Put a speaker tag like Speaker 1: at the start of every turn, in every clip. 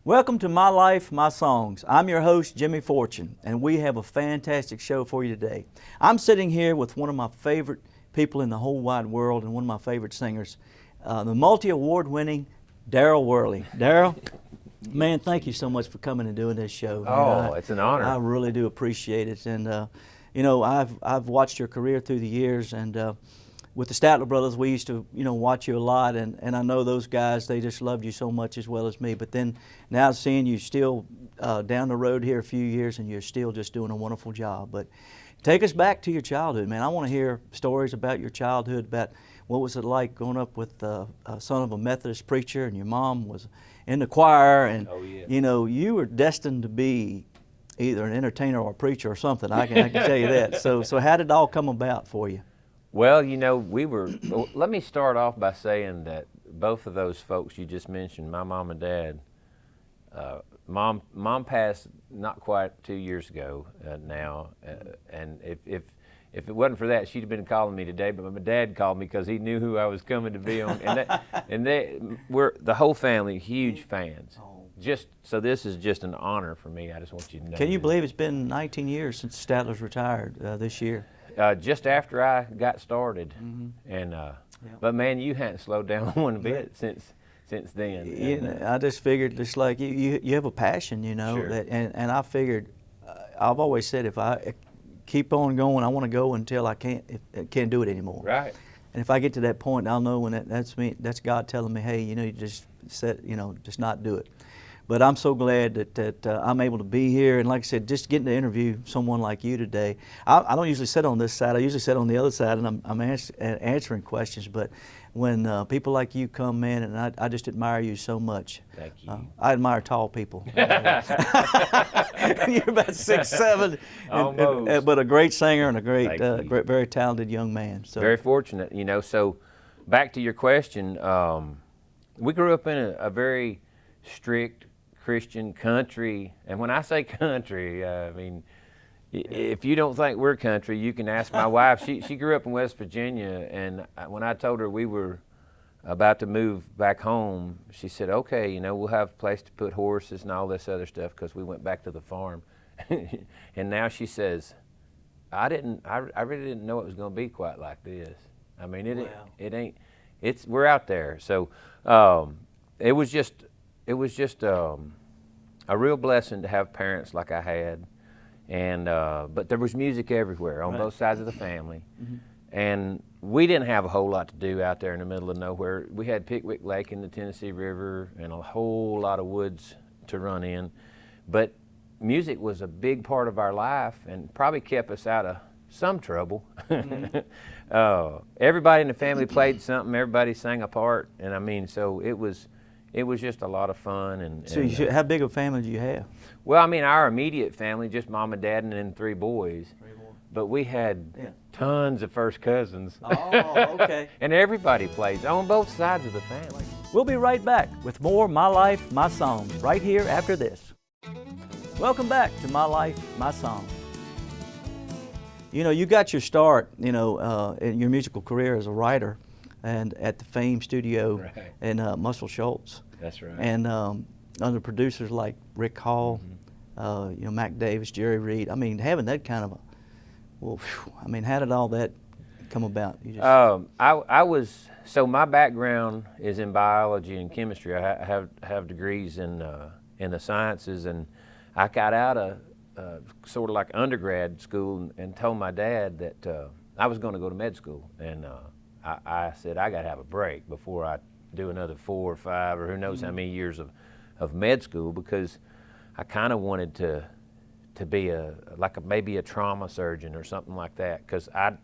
Speaker 1: Welcome to My Life, My Songs. I'm your host, Jimmy Fortune, and we have a fantastic show for you today. I'm sitting here with one of my favorite people in the whole wide world and one of my favorite singers, the multi-award-winning Darryl Worley. Darryl, man, thank you so much for coming and doing this show.
Speaker 2: Oh, it's an honor.
Speaker 1: I really do appreciate it. And, you know, I've watched your career through the years, and with the Statler Brothers, we used to, you know, watch you a lot, and I know those guys, they just loved you so much as well as me. But then now seeing you still down the road here a few years, and you're still just doing a wonderful job. But take us back to your childhood, man. I want to hear stories about your childhood, about what was it like growing up with a son of a Methodist preacher, and your mom was in the choir, and you know, you were destined to be either an entertainer or a preacher or something. I can tell you that. So how did it all come about for you?
Speaker 2: Well, you know, let me start off by saying that both of those folks you just mentioned, my mom and dad, mom passed not quite 2 years ago now, and if it wasn't for that, she'd have been calling me today, but my dad called me because he knew who I was coming to be on, we're the whole family huge fans. So this is just an honor for me. I just want you to know.
Speaker 1: Can you believe it's been 19 years since Statler's retired this year?
Speaker 2: Just after I got started, and but man, you hadn't slowed down one bit since then.
Speaker 1: You know, I just figured, just like you have a passion, you know,
Speaker 2: sure.
Speaker 1: and I figured, I've always said if I keep on going, I want to go until I can't do it anymore.
Speaker 2: Right.
Speaker 1: And if I get to that point, I'll know when that's me. That's God telling me, hey, you know, you just just not do it. But I'm so glad that I'm able to be here, and like I said, just getting to interview someone like you today. I don't usually sit on this side. I usually sit on the other side, and I'm answering questions. But when people like you come in, and I just admire you so much.
Speaker 2: Thank you.
Speaker 1: I admire tall people. You're about 6'7", but a great singer and a great, very talented young man. So
Speaker 2: very fortunate, you know. So back to your question, we grew up in a very strict Christian country, and when I say country, I mean, if you don't think we're country, you can ask my wife. She grew up in West Virginia, and when I told her we were about to move back home, she said, okay, you know, we'll have a place to put horses and all this other stuff, because we went back to the farm. And now she says, I really didn't know it was going to be quite like this. I mean, it ain't, we're out there. So it was just a real blessing to have parents like I had, and but there was music everywhere on both sides of the family, and we didn't have a whole lot to do out there in the middle of nowhere. We had Pickwick Lake and the Tennessee River and a whole lot of woods to run in, but music was a big part of our life and probably kept us out of some trouble. Everybody in the family played something, everybody sang a part, and I mean, so it was just a lot of fun.
Speaker 1: So how big a family do you have?
Speaker 2: Well, I mean, our immediate family, just mom and dad and then 3 boys. But we had tons of first cousins.
Speaker 1: Oh, okay.
Speaker 2: And everybody plays on both sides of the family.
Speaker 1: We'll be right back with more My Life, My Songs, right here after this. Welcome back to My Life, My Songs. You know, you got your start, you know, in your musical career as a writer, and at the Fame Studio in Muscle Shoals.
Speaker 2: That's right.
Speaker 1: And under producers like Rick Hall, you know, Mac Davis, Jerry Reed. I mean, having that kind of a, well, I mean, how did all that come about? You just... so my background is in biology and chemistry. I have degrees in the sciences, and I got out of sort of like undergrad school and told my dad that I was going to go to med school, and I said I got to have a break before I do another 4 or 5 or who knows how many years of med school, because I kind of wanted to be maybe a trauma surgeon or something like that, because I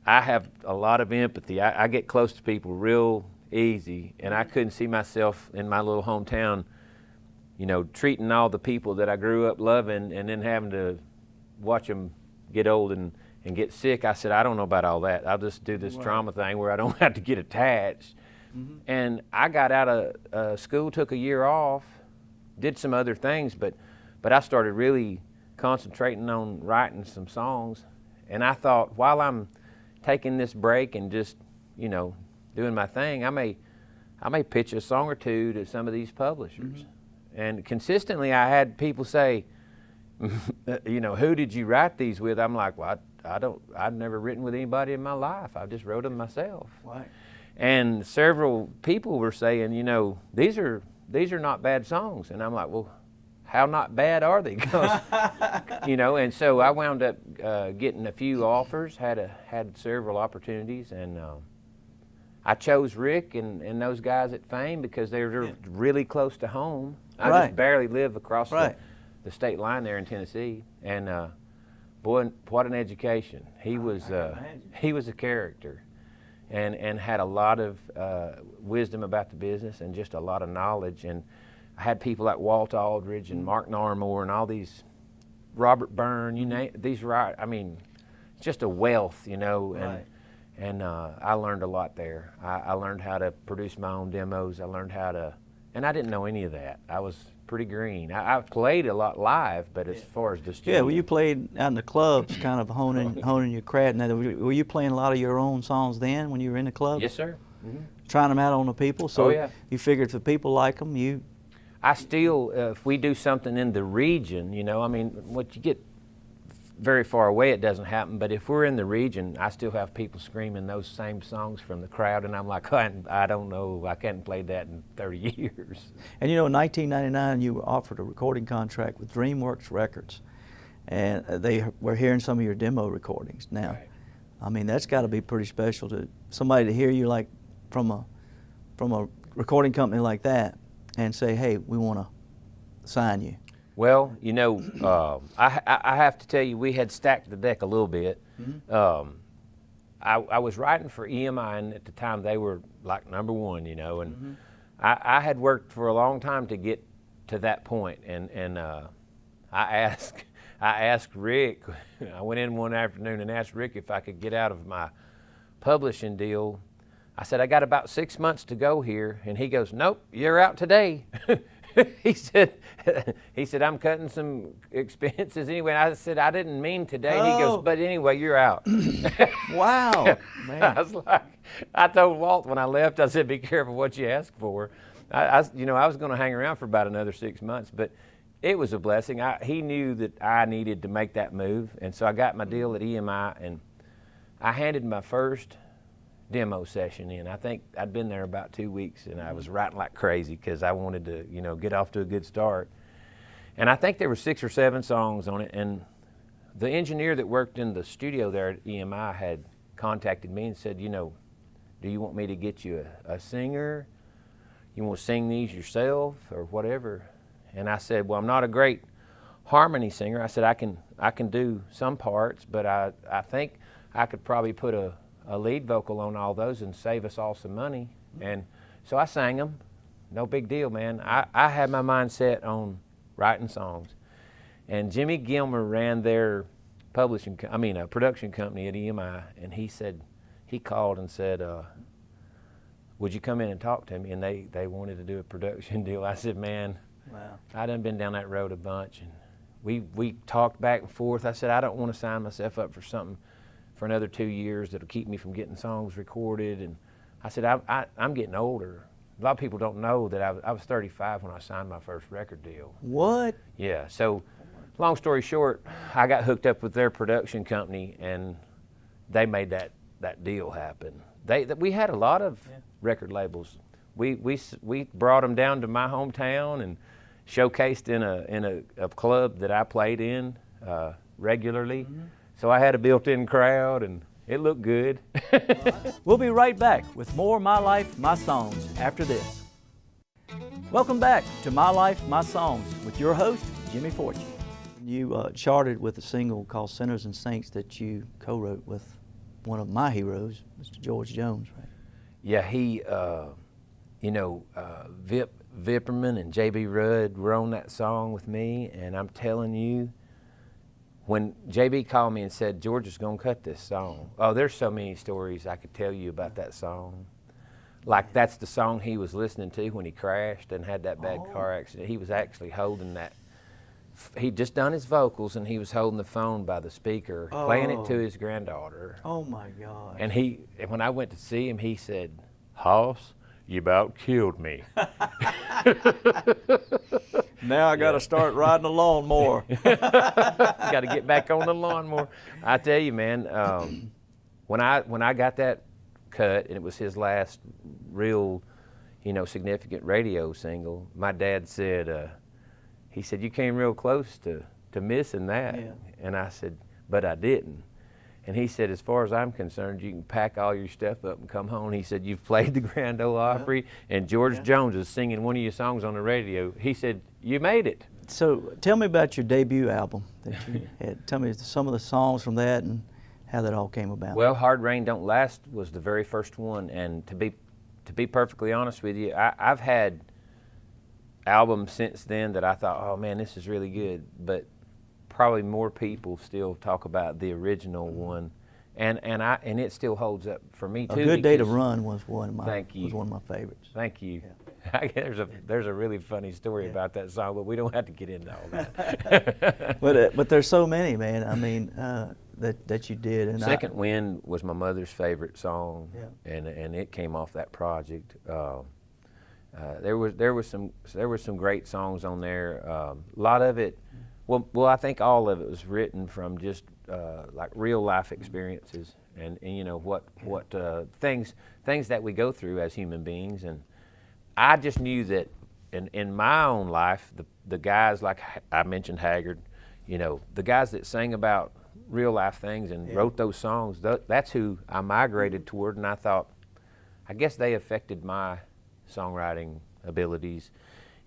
Speaker 1: have a lot of empathy. I get close to people real easy, and I couldn't see myself in my little hometown,
Speaker 2: you know, treating all the people that I grew up loving and then having to watch them get old and get sick. I said, I don't know about all that. I'll just do this trauma thing where I don't have to get attached. And I got out of school, took a year off, did some other things, but I started really concentrating on writing some songs. And I thought, while I'm taking this break and just, you know, doing my thing, I may pitch a song or two to some of these publishers. And consistently I had people say, you know, who did you write these with? I'm like, well, I've never written with anybody in my life. I just wrote them myself.
Speaker 1: Right.
Speaker 2: And several people were saying, you know, these are not bad songs. And I'm like, well, how not bad are they? 'Cause, you know, and so I wound up getting a few offers, had several opportunities, and I chose Rick and those guys at Fame because they're really close to home. I just barely live across the state line there in Tennessee, and boy, what an education. He was a character, and had a lot of wisdom about the business and just a lot of knowledge. And I had people like Walt Aldridge and Mark Narmore and all these, Robert Byrne, you name these, right? I mean, just a wealth, you know. And I learned a lot there. I learned how to produce my own demos. I learned how to, and I didn't know any of that. I was pretty green. I played a lot live, but as far as the studio.
Speaker 1: Yeah, well, you played out in the clubs, kind of honing your craft. Now, were you playing a lot of your own songs then when you were in the club?
Speaker 2: Yes, sir.
Speaker 1: Trying them out on the people? So you figured if the people like them, I
Speaker 2: still, if we do something in the region, you know, I mean, what you get very far away, it doesn't happen. But if we're in the region, I still have people screaming those same songs from the crowd, and I'm like, I don't know, I hadn't played that in 30 years.
Speaker 1: And you know, in 1999, you were offered a recording contract with DreamWorks Records, and they were hearing some of your demo recordings. Now, I mean, that's got to be pretty special to somebody to hear you like from a recording company like that, and say, hey, we want to sign you.
Speaker 2: Well, you know, I have to tell you, we had stacked the deck a little bit. I was writing for EMI, and at the time they were like #1, you know, and I had worked for a long time to get to that point, and I asked Rick. I went in one afternoon and asked Rick if I could get out of my publishing deal. I said, I got about 6 months to go here, and he goes, nope, you're out today. He said, I'm cutting some expenses anyway. And I said, I didn't mean today. And he goes, but anyway, you're out.
Speaker 1: Wow, man.
Speaker 2: I was like, I told Walt when I left, I said, be careful what you ask for. You know, I was going to hang around for about another 6 months, but it was a blessing. He knew that I needed to make that move, and so I got my deal at EMI, and I handed my first demo session in. I think I'd been there about 2 weeks, and I was writing like crazy because I wanted to, you know, get off to a good start. And I think there were 6 or 7 songs on it, and the engineer that worked in the studio there at EMI had contacted me and said, you know, do you want me to get you a singer? You want to sing these yourself or whatever? And I said, well, I'm not a great harmony singer. I said, I can do some parts, but I think I could probably put a lead vocal on all those and save us all some money. And so I sang them. No big deal, man. I had my mind set on writing songs. And Jimmy Gilmer ran their production company at EMI, and he called and said, would you come in and talk to me? And they wanted to do a production deal. I said, man, wow. I done been down that road a bunch, and we talked back and forth. I said, I don't want to sign myself up for something for another 2 years that'll keep me from getting songs recorded. And I said, I'm getting older. A lot of people don't know that I was 35 when I signed my first record deal.
Speaker 1: What?
Speaker 2: Yeah, so long story short, I got hooked up with their production company, and they made that deal happen. We had a lot of record labels. We brought them down to my hometown and showcased in a club that I played in regularly. So I had a built-in crowd, and it looked good.
Speaker 1: We'll be right back with more My Life, My Songs after this. Welcome back to My Life, My Songs with your host, Jimmy Fortune. You charted with a single called Sinners and Saints that you co-wrote with one of my heroes, Mr. George Jones, right?
Speaker 2: Yeah, he, Vip Vipperman and J.B. Rudd were on that song with me, and I'm telling you, when J.B. called me and said, George is going to cut this song, oh, there's so many stories I could tell you about that song. Like, that's the song he was listening to when he crashed and had that bad car accident. He was actually holding that. He'd just done his vocals, and he was holding the phone by the speaker, playing it to his granddaughter.
Speaker 1: Oh, my God.
Speaker 2: And when I went to see him, he said, Hoss, you about killed me.
Speaker 1: Now I got to start riding a lawnmower.
Speaker 2: Got to get back on the lawnmower. I tell you, man, when I got that cut, and it was his last real, significant radio single, my dad said, he said, you came real close to missing that.
Speaker 1: Yeah.
Speaker 2: And I said, but I didn't. And he said, as far as I'm concerned, you can pack all your stuff up and come home. He said, you've played the Grand Ole Opry, and George Jones is singing one of your songs on the radio. He said, you made it.
Speaker 1: So tell me about your debut album that you had. Tell me some of the songs from that and how that all came about.
Speaker 2: Well, Hard Rain Don't Last was the very first one, and to be perfectly honest with you, I've had albums since then that I thought, oh man, this is really good, but probably more people still talk about the original one, and it still holds up for me too.
Speaker 1: A Good Day to Run was one of my favorites.
Speaker 2: Thank you.
Speaker 1: Yeah.
Speaker 2: There's a really funny story about that song, but we don't have to get into all that.
Speaker 1: but there's so many, man. I mean, that you did. And
Speaker 2: Second Wind was my mother's favorite song, and it came off that project. There was some great songs on there. A lot of it. Well, I think all of it was written from just like real life experiences, and what things that we go through as human beings. And I just knew that in my own life, the guys like I mentioned Haggard, the guys that sang about real life things and wrote those songs, that's who I migrated toward. And I thought, I guess they affected my songwriting abilities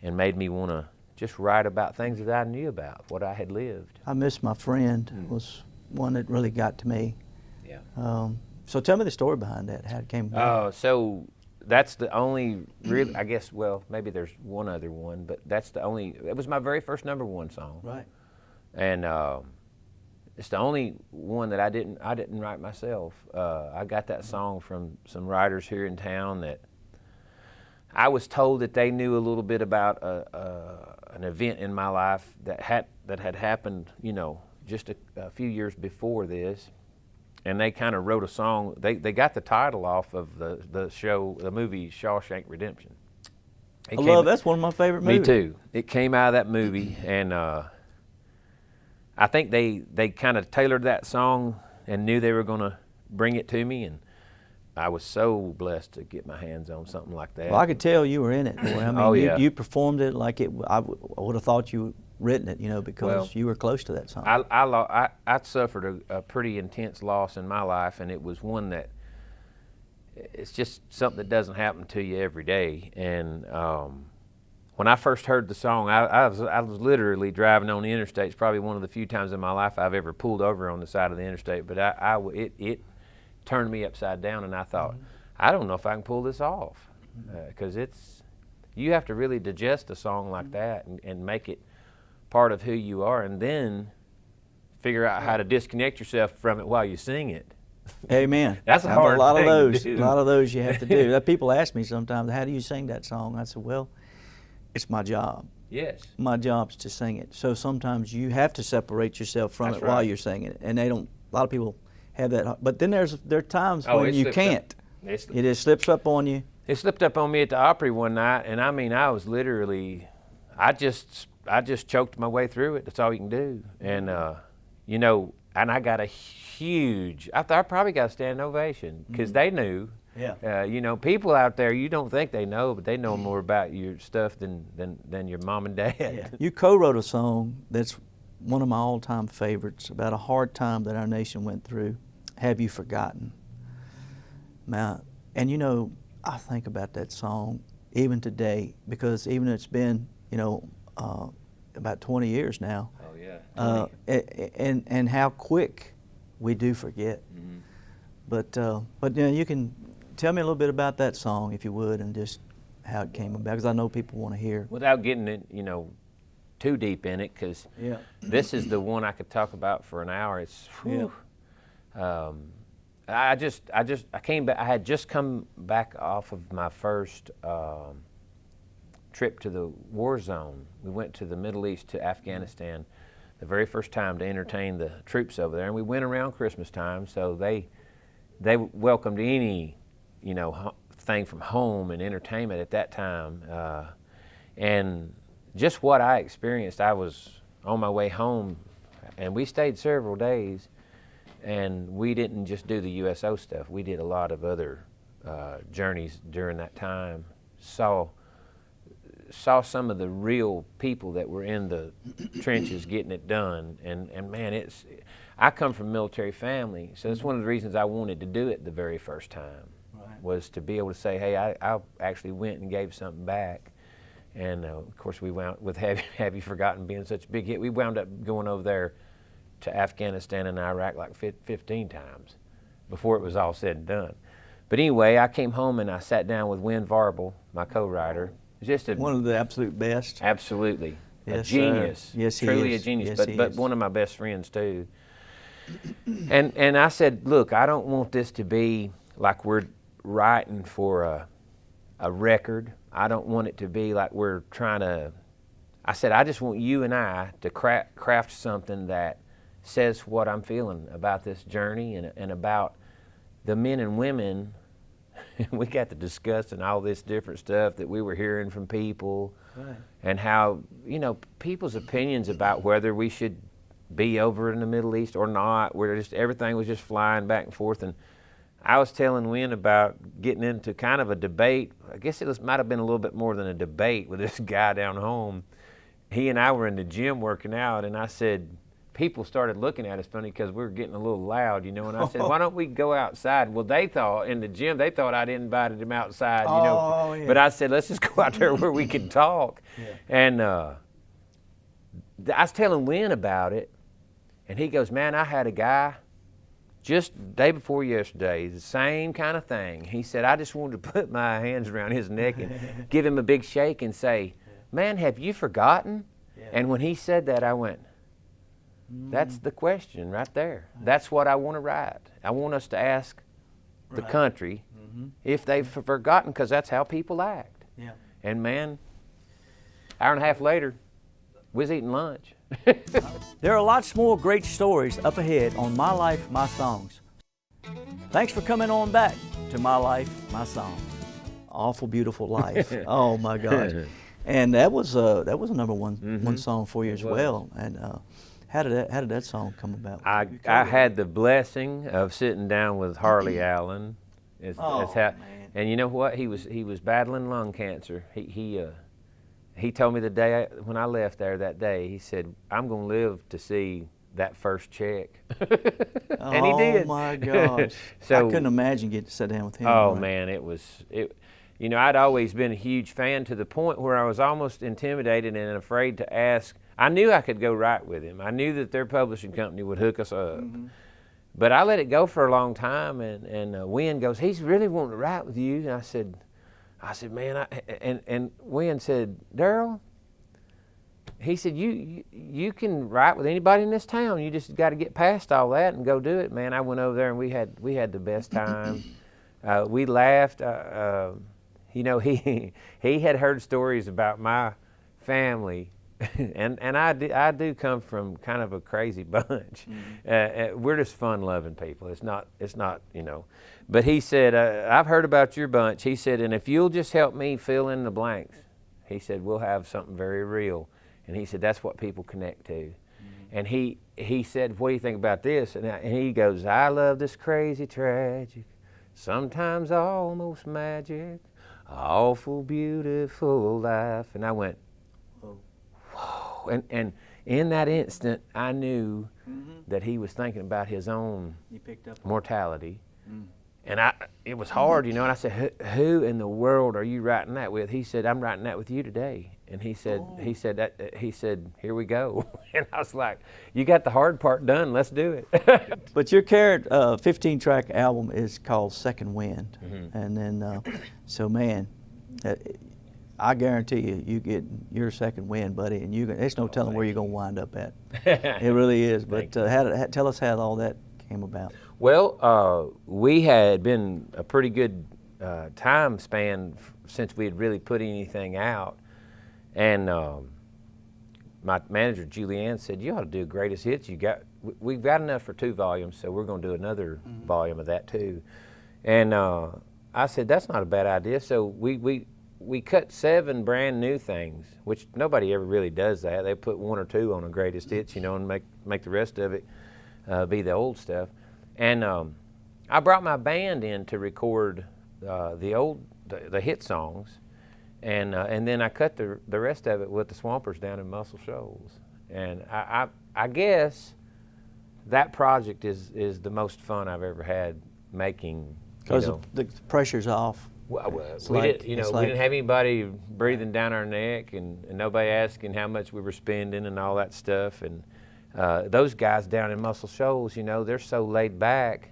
Speaker 2: and made me want to just write about things that I knew about, what I had lived.
Speaker 1: I Miss My Friend was one that really got to me.
Speaker 2: Yeah.
Speaker 1: So tell me the story behind that, how it came about.
Speaker 2: So that's the only real, I guess, well, maybe there's one other one, but it was my very first #1 song.
Speaker 1: Right.
Speaker 2: And it's the only one that I didn't write myself. I got that song from some writers here in town that I was told that they knew a little bit about an event in my life that had happened, just a few years before this, and they kind of wrote a song. They got the title off of the movie Shawshank Redemption.
Speaker 1: That's one of my favorite movies.
Speaker 2: Me too. It came out of that movie, and I think they kind of tailored that song and knew they were going to bring it to me, and I was so blessed to get my hands on something like that.
Speaker 1: Well, I could tell you were in it, boy. I mean, you performed it like it. I would have thought you written it, because you were close to that song.
Speaker 2: I suffered a pretty intense loss in my life, and it was one that it's just something that doesn't happen to you every day. And when I first heard the song, I was literally driving on the interstate. It's probably one of the few times in my life I've ever pulled over on the side of the interstate. But it turned me upside down, and I thought, I don't know if I can pull this off, because you have to really digest a song like that and make it part of who you are, and then figure out how to disconnect yourself from it while you sing it.
Speaker 1: Amen.
Speaker 2: That's a hard
Speaker 1: lot
Speaker 2: thing
Speaker 1: of those.
Speaker 2: to do.
Speaker 1: A lot of those you have to do. People ask me sometimes, how do you sing that song? I said, well, it's my job.
Speaker 2: Yes.
Speaker 1: My job's to sing it. So sometimes you have to separate yourself from it while you're singing it, and a lot of people have that. But then there are times when you can't. It just slips up on you.
Speaker 2: It slipped up on me at the Opry one night, and I mean, I was literally, I just choked my way through it. That's all you can do. And and I got a huge, I probably got a standing ovation, because they knew.
Speaker 1: Yeah.
Speaker 2: People out there, you don't think they know, but they know more about your stuff than your mom and dad.
Speaker 1: Yeah. You co-wrote a song that's one of my all-time favorites about a hard time that our nation went through. Have You Forgotten? Now, and I think about that song even today, because even it's been, about 20 years now.
Speaker 2: Oh yeah.
Speaker 1: And how quick we do forget. Mm-hmm. But you can tell me a little bit about that song, if you would, and just how it came about, because I know people want to hear.
Speaker 2: Without getting it, too deep in it, because this is the one I could talk about for an hour. It's whew. I came back. I had just come back off of my first trip to the war zone. We went to the Middle East, to Afghanistan, the very first time to entertain the troops over there, and we went around Christmas time. So they welcomed any thing from home and entertainment at that time, and just what I experienced. I was on my way home, and we stayed several days, and we didn't just do the USO stuff. We did a lot of other journeys during that time. Saw some of the real people that were in the trenches getting it done, and man, I come from a military family, so it's one of the reasons I wanted to do it the very first time, was to be able to say, hey, I actually went and gave something back. And of course, we wound with Have You Forgotten being such a big hit, we wound up going over there to Afghanistan and Iraq like 15 times before it was all said and done. But anyway, I came home and I sat down with Win Varble, my co-writer. Just one
Speaker 1: of the absolute best.
Speaker 2: Absolutely.
Speaker 1: Yes,
Speaker 2: a genius.
Speaker 1: Yes, he
Speaker 2: truly
Speaker 1: is.
Speaker 2: A genius,
Speaker 1: yes,
Speaker 2: but one of my best friends too. And I said, look, I don't want this to be like we're writing for a record. I don't want it to be like we're trying to, I said, I just want you and I to craft something that says what I'm feeling about this journey and about the men and women. We got to discussing all this different stuff that we were hearing from people, and how, people's opinions about whether we should be over in the Middle East or not, where everything was just flying back and forth. And I was telling Win about getting into kind of a debate. I guess might have been a little bit more than a debate with this guy down home. He and I were in the gym working out, and I said, people started looking at us funny because we were getting a little loud, and I said, why don't we go outside? Well, they thought, in the gym, they thought I'd invited him outside,
Speaker 1: Yeah.
Speaker 2: But I said, let's just go out there where we can talk. Yeah. And I was telling Win about it, and he goes, man, I had a guy just the day before yesterday, the same kind of thing. He said, I just wanted to put my hands around his neck and give him a big shake and say, man, have you forgotten? Yeah. And when he said that, I went, that's the question right there. That's what I want to write. I want us to ask the country if they've forgotten, because that's how people act. Yeah. And man, hour and a half later, we was eating lunch.
Speaker 1: There are lots more great stories up ahead on My Life, My Songs. Thanks for coming on back to My Life, My Song. Awful Beautiful Life. Oh my gosh. And that was a number one song for you as well. And how did that song come about?
Speaker 2: I had the blessing of sitting down with Harley Allen.
Speaker 1: Man.
Speaker 2: And you know what? He was battling lung cancer. He told me the day when I left there that day, he said, I'm going to live to see that first check. And he did.
Speaker 1: Oh my gosh.
Speaker 2: So,
Speaker 1: I couldn't imagine getting to sit down with him.
Speaker 2: Oh man, I'd always been a huge fan, to the point where I was almost intimidated and afraid to ask. I knew I could go write with him. I knew that their publishing company would hook us up. But I let it go for a long time, and Win goes, he's really wanting to write with you. And I said, man, and Win said, Darryl, he said, you can write with anybody in this town. You just got to get past all that and go do it. Man, I went over there and we had the best time. We laughed. He had heard stories about my family, and I do come from kind of a crazy bunch. We're just fun-loving people. It's not. But he said, I've heard about your bunch. He said, and if you'll just help me fill in the blanks, he said, we'll have something very real. And he said, that's what people connect to. And he said, what do you think about this? And he goes, I love this crazy, tragic, sometimes almost magic, awful, beautiful life. And I went, whoa. And in that instant, I knew that he was thinking about his own mortality. And it was hard, and I said, who in the world are you writing that with? He said, I'm writing that with you today. And he said, here we go. And I was like, you got the hard part done, let's do it.
Speaker 1: But your current 15-track album is called Second Wind. And then, so man, I guarantee you, you get your second win, buddy, and there's no telling where you're going to wind up at. It really is. But tell us how all that came about.
Speaker 2: Well, we had been a pretty good time span since we had really put anything out, and my manager Julianne said, "You ought to do greatest hits. We've got enough for 2 volumes, so we're going to do another volume of that too." And I said, "That's not a bad idea." So we cut 7 brand new things, which nobody ever really does that. They put 1 or 2 on a greatest hits, and make the rest of it be the old stuff. And I brought my band in to record the hit songs, and then I cut the rest of it with the Swampers down in Muscle Shoals. And I guess that project is the most fun I've ever had making.
Speaker 1: Because the pressure's off.
Speaker 2: Well, we didn't have anybody breathing down our neck, and nobody asking how much we were spending and all that stuff. And those guys down in Muscle Shoals, they're so laid back.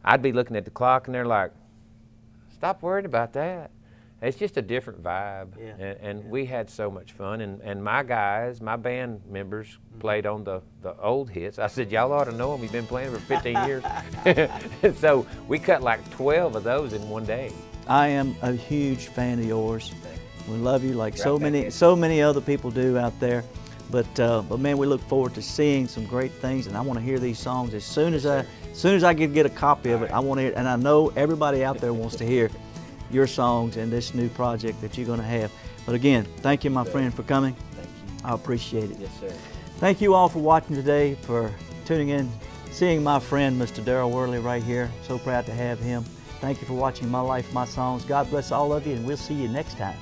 Speaker 2: I'd be looking at the clock, and they're like, "Stop worrying about that." It's just a different vibe, and we had so much fun. And my band members played on the old hits. I said, "Y'all ought to know them. We've been playing for 15 years." So we cut like 12 of those in one day.
Speaker 1: I am a huge fan of yours. We love you like so many other people do out there. But man, we look forward to seeing some great things, and I want to hear these songs as soon as I get a copy of it. I want to hear, and I know everybody out there wants to hear your songs and this new project that you're going to have. But again, thank you, my friend, for coming.
Speaker 2: Thank you.
Speaker 1: I appreciate it.
Speaker 2: Yes, sir.
Speaker 1: Thank you all for watching today, for tuning in, seeing my friend, Mr. Darryl Worley, right here. So proud to have him. Thank you for watching My Life, My Songs. God bless all of you, and we'll see you next time.